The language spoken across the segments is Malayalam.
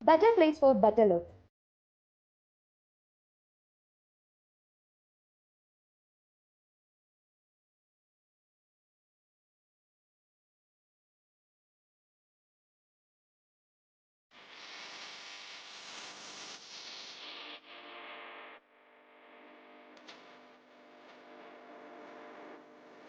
Better place for better look.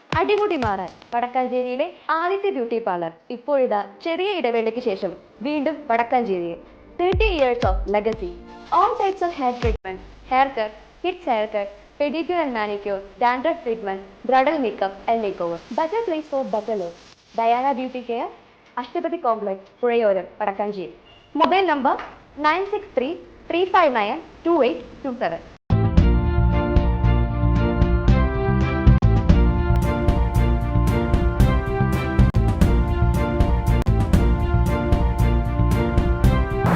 അടിമുടി മാറാൻ വടക്കാഞ്ചേരിയിലെ ആദ്യത്തെ ബ്യൂട്ടി പാർലർ ഇപ്പോഴിതാ ചെറിയ ഇടവേളയ്ക്ക് ശേഷം വീണ്ടും വടക്കാഞ്ചേരിയിൽ 30 years of legacy. All types of hair treatment, haircut, kids haircut, pedicure and manicure, dandruff treatment, bridal makeup and makeover. Better place for better look. Diana Beauty Care, Ashtapati Complex, Purayoram, Vadakkanchery. Mobile number 9633592827.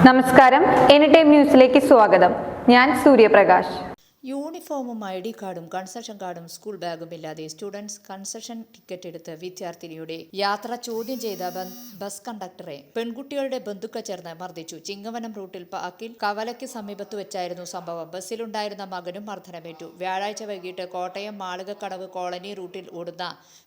നമസ്കാരം, എനിടൈം ന്യൂസിലേക്ക് സ്വാഗതം. ഞാൻ സൂര്യപ്രകാശ്. യൂണിഫോമും ID കാർഡും കൺസെഷൻ കാർഡും സ്കൂൾ ബാഗും ഇല്ലാതെ സ്റ്റുഡൻസ് കൺസെഷൻ ടിക്കറ്റ് എടുത്ത് വിദ്യാർത്ഥിനിയുടെ യാത്ര ചോദ്യം ചെയ്ത ബസ് കണ്ടക്ടറെ പെൺകുട്ടികളുടെ ബന്ധുക്കൾ ചേർന്ന് മർദ്ദിച്ചു. ചിങ്ങവനം റൂട്ടിൽ പാക്കിൽ കവലയ്ക്ക് സമീപത്ത് വെച്ചായിരുന്നു സംഭവം. ബസ്സിലുണ്ടായിരുന്ന മകനും മർദ്ദനമേറ്റു. വ്യാഴാഴ്ച വൈകിട്ട് കോട്ടയം മാളികക്കടവ് കോളനി റൂട്ടിൽ ഓടുന്ന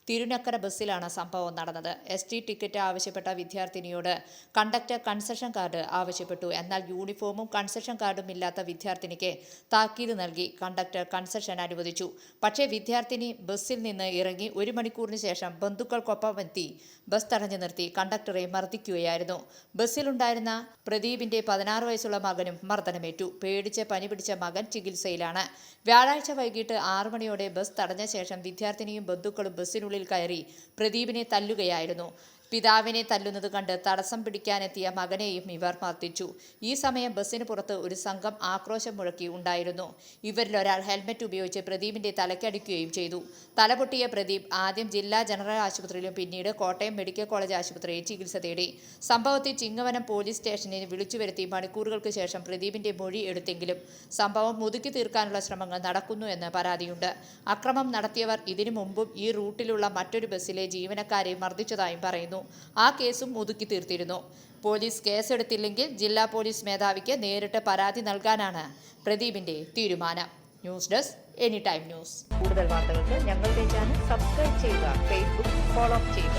തിരുനക്കര ബസ്സിലാണ് സംഭവം നടന്നത്. ST ടിക്കറ്റ് ആവശ്യപ്പെട്ട വിദ്യാർത്ഥിനിയോട് കണ്ടക്ടർ കൺസെഷൻ കാർഡ് ആവശ്യപ്പെട്ടു. എന്നാൽ യൂണിഫോമും കൺസെഷൻ കാർഡും ഇല്ലാത്ത വിദ്യാർത്ഥിനിക്ക് താക്കീത് നൽകി കണ്ടക്ടർ കൺസെഷൻ അനുവദിച്ചു. പക്ഷേ വിദ്യാർത്ഥിനി ബസ്സിൽ നിന്ന് ഇറങ്ങി 1 മണിക്കൂറിന് ശേഷം ബന്ധുക്കൾക്കൊപ്പം എത്തി ബസ് തടഞ്ഞു നിർത്തി കണ്ടക്ടറെ മർദ്ദിക്കുകയായിരുന്നു. ബസ്സിലുണ്ടായിരുന്ന പ്രദീപിന്റെ 16 വയസ്സുള്ള മകനും മർദ്ദനമേറ്റു. പേടിച്ച് പനി പിടിച്ച മകൻ ചികിത്സയിലാണ്. വ്യാഴാഴ്ച വൈകിട്ട് 6 മണിയോടെ ബസ് തടഞ്ഞ ശേഷം വിദ്യാർത്ഥിനിയും ബന്ധുക്കളും ബസ്സിനുള്ളിൽ കയറി പ്രദീപിനെ തല്ലുകയായിരുന്നു. പിതാവിനെ തല്ലുന്നത് കണ്ട് തടസ്സം പിടിക്കാനെത്തിയ മകനെയും ഇവർ മർദ്ദിച്ചു. ഈ സമയം ബസ്സിന് പുറത്ത് ഒരു സംഘം ആക്രോശം മുഴക്കി ഉണ്ടായിരുന്നു. ഇവരിലൊരാൾ ഹെൽമറ്റ് ഉപയോഗിച്ച് പ്രദീപിന്റെ തലയ്ക്കടിക്കുകയും ചെയ്തു. തലപൊട്ടിയ പ്രദീപ് ആദ്യം ജില്ലാ ജനറൽ ആശുപത്രിയിലും പിന്നീട് കോട്ടയം മെഡിക്കൽ കോളേജ് ആശുപത്രിയിൽ ചികിത്സ തേടി. സംഭവത്തിൽ ചിങ്ങവനം പോലീസ് സ്റ്റേഷനിൽ വിളിച്ചു വരുത്തി മണിക്കൂറുകൾക്ക് ശേഷം പ്രദീപിന്റെ മൊഴി എടുത്തെങ്കിലും സംഭവം മുതുക്കി തീർക്കാനുള്ള ശ്രമങ്ങൾ നടക്കുന്നു എന്ന് പരാതിയുണ്ട്. അക്രമം നടത്തിയവർ ഇതിനു മുമ്പും ഈ റൂട്ടിലുള്ള മറ്റൊരു ബസ്സിലെ ജീവനക്കാരെ മർദ്ദിച്ചതായും പറയുന്നു. ആ കേസും ഒതുക്കി തീർത്തിരുന്നു. പോലീസ് കേസെടുത്തില്ലെങ്കിൽ ജില്ലാ പോലീസ് മേധാവിക്ക് നേരിട്ട് പരാതി നൽകാനാണ് പ്രദീപിന്റെ തീരുമാനം. News desk anytime news. കൂടുതൽ വാർത്തകൾക്ക് ഞങ്ങളുടെ ചാനൽ സബ്സ്ക്രൈബ് ചെയ്യുക, ഫേസ്ബുക്ക് ഫോളോ ചെയ്യുക.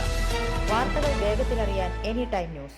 വാർത്തകൾ വേഗത്തിലറിയാൻ എനിടൈം ന്യൂസ്.